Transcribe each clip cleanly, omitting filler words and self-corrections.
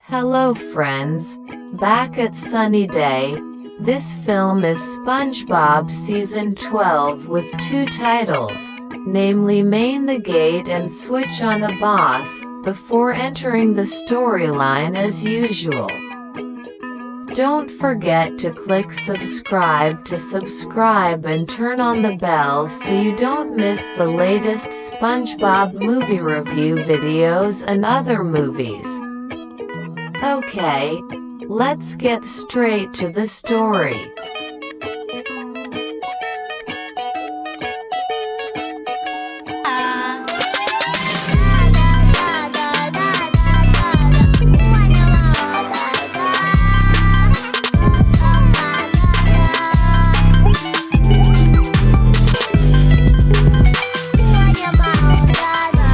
Hello friends, back at sunny day. This film is SpongeBob Season 12 with two titles, namely Main the Gate and Switch on the Boss, before entering the storyline as usual. Don't forget to click subscribe to subscribe and turn on the bell so you don't miss the latest SpongeBob movie review videos and other movies. Okay, let's get straight to the story.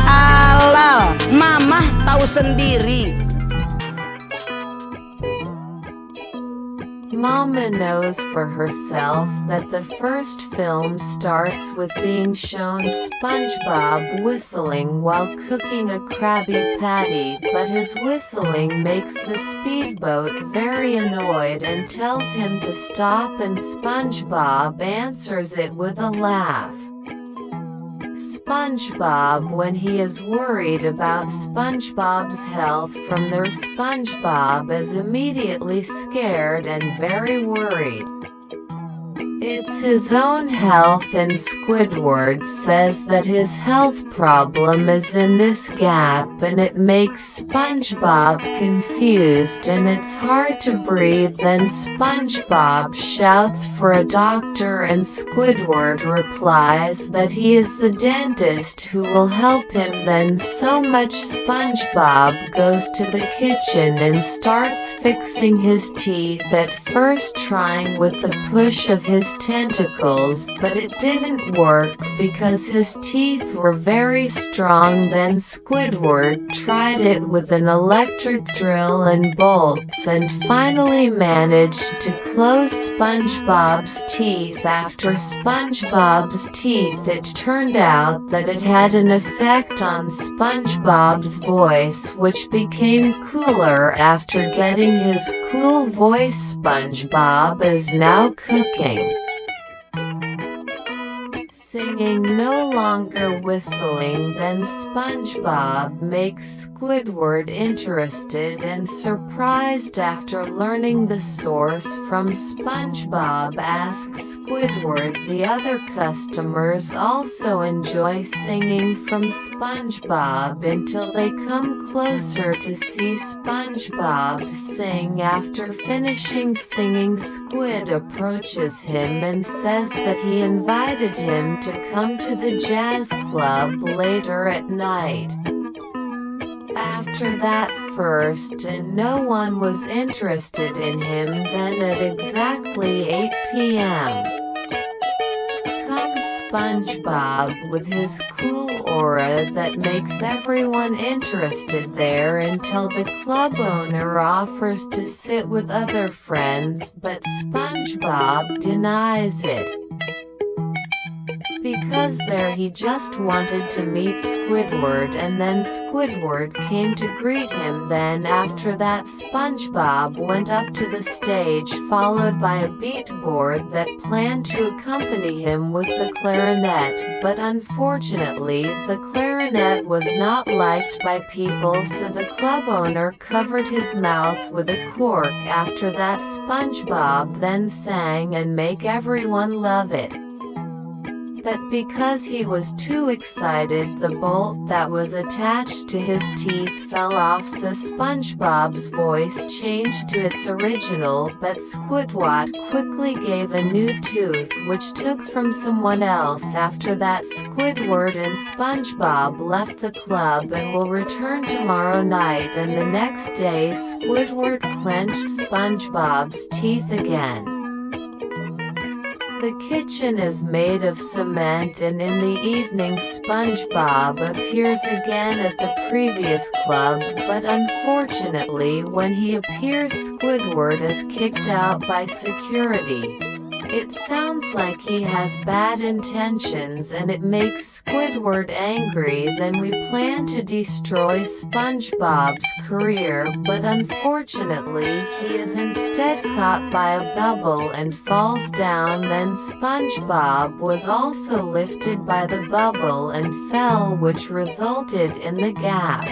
Alah, mama tahu sendiri. Mama knows for herself that the first film starts with being shown SpongeBob whistling while cooking a Krabby Patty, but his whistling makes the speedboat very annoyed and tells him to stop, and SpongeBob answers it with a laugh. SpongeBob, when he is worried about SpongeBob's health from their SpongeBob, is immediately scared and very worried. It's his own health, and Squidward says that his health problem is in this gap, and it makes SpongeBob confused and it's hard to breathe. Then SpongeBob shouts for a doctor, and Squidward replies that he is the dentist who will help him. Then so much SpongeBob goes to the kitchen and starts fixing his teeth, at first trying with the push of his tentacles, but it didn't work because his teeth were very strong. Then Squidward tried it with an electric drill and bolts and finally managed to close SpongeBob's teeth. After SpongeBob's teeth, it turned out that it had an effect on SpongeBob's voice, which became cooler after getting his cool voice. SpongeBob is now cooking, singing, no longer whistling. Then SpongeBob makes Squidward interested and surprised. After learning the source from SpongeBob asks Squidward. The other customers also enjoy singing from SpongeBob until they come closer to see SpongeBob sing. After finishing singing, Squid approaches him and says that he invited him to come to the jazz club later at night. After that first, and no one was interested in him. Then at exactly 8 p.m. comes SpongeBob with his cool aura that makes everyone interested there, until the club owner offers to sit with other friends, but SpongeBob denies it, because there he just wanted to meet Squidward, and then Squidward came to greet him. Then after that, SpongeBob went up to the stage, followed by a beatboard that planned to accompany him with the clarinet, but unfortunately the clarinet was not liked by people, so the club owner covered his mouth with a cork. After that, SpongeBob then sang and make everyone love it. But because he was too excited, the bolt that was attached to his teeth fell off, so SpongeBob's voice changed to its original, but Squidward quickly gave a new tooth, which took from someone else. After that, Squidward and SpongeBob left the club and will return tomorrow night, and the next day Squidward clenched SpongeBob's teeth again. The kitchen is made of cement, and in the evening SpongeBob appears again at the previous club, but unfortunately when he appears, Squidward is kicked out by security. It sounds like he has bad intentions and it makes Squidward angry. Then we plan to destroy SpongeBob's career, but unfortunately he is instead caught by a bubble and falls down. Then SpongeBob was also lifted by the bubble and fell, which resulted in the gap.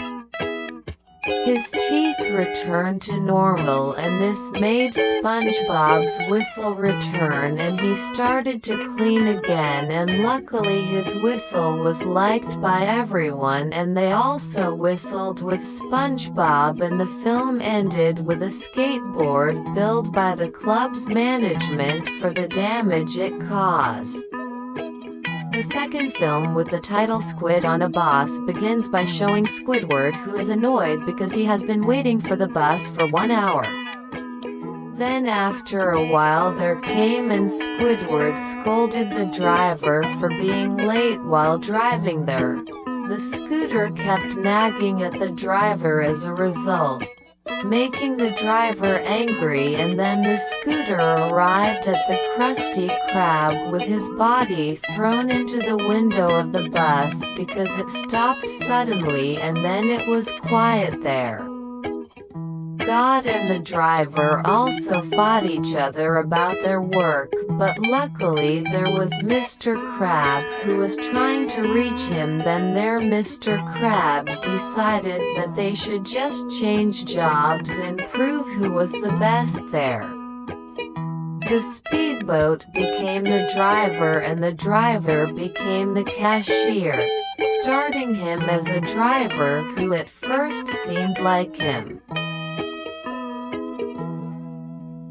His teeth returned to normal, and this made SpongeBob's whistle return, and he started to clean again, and luckily his whistle was liked by everyone and they also whistled with SpongeBob, and the film ended with a skateboard billed by the club's management for the damage it caused. The second film, with the title Squid on a Bus, begins by showing Squidward, who is annoyed because he has been waiting for the bus for 1 hour. Then after a while there came and Squidward scolded the driver for being late while driving there. The scooter kept nagging at the driver as a result, making the driver angry, and then the scooter arrived at the Krusty Krab with his body thrown into the window of the bus because it stopped suddenly and then it was quiet there. God and the driver also fought each other about their work, but luckily there was Mr. Krab who was trying to reach him. Then there Mr. Krab decided that they should just change jobs and prove who was the best there. The speedboat became the driver and the driver became the cashier, starting him as a driver who at first seemed like him.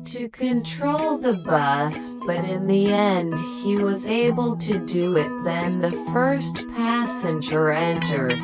To control the bus, but in the end he was able to do it. Then the first passenger entered,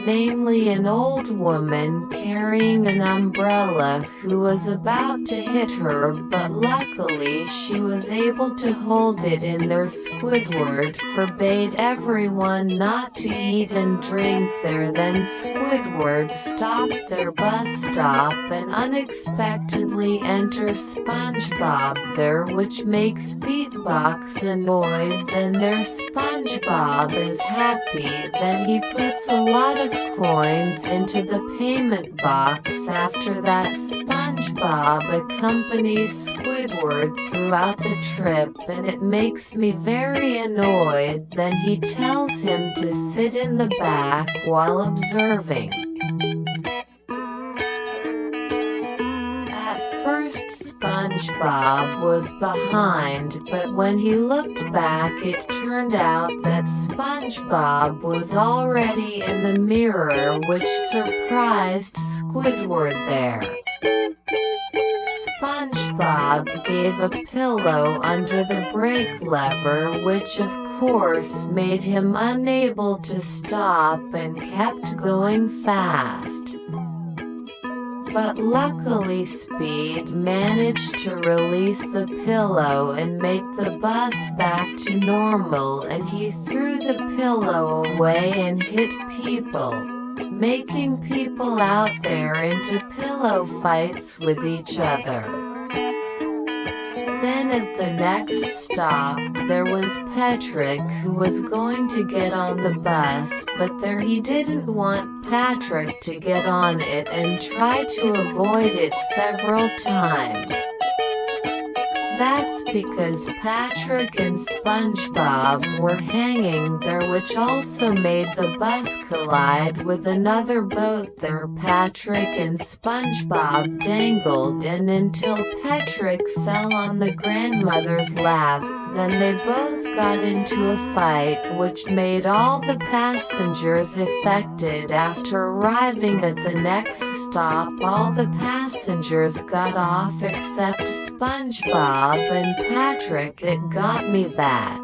namely an old woman carrying an umbrella who was about to hit her, but luckily she was able to hold it in there. Squidward forbade everyone not to eat and drink there. Then Squidward stopped their bus stop and unexpectedly enters SpongeBob there, which makes Beatbox annoyed. Then their SpongeBob is happy. Then he puts a lot of coins into the payment box. After that, SpongeBob accompanies Squidward throughout the trip and it makes me very annoyed. Then he tells him to sit in the back while observing. At first SpongeBob was behind, but when he looked back it turned out that SpongeBob was already in the mirror, which surprised Squidward there. SpongeBob gave a pillow under the brake lever, which of course made him unable to stop and kept going fast. But luckily Speed managed to release the pillow and make the bus back to normal, and he threw the pillow away and hit people, making people out there into pillow fights with each other. Then at the next stop, there was Patrick, who was going to get on the bus, but there he didn't want Patrick to get on it and tried to avoid it several times. That's because Patrick and SpongeBob were hanging there, which also made the bus collide with another boat there. Patrick and SpongeBob dangled and until Patrick fell on the grandmother's lap. Then they both got into a fight, which made all the passengers affected. After arriving at the next stop, all the passengers got off except SpongeBob and Patrick. It got me that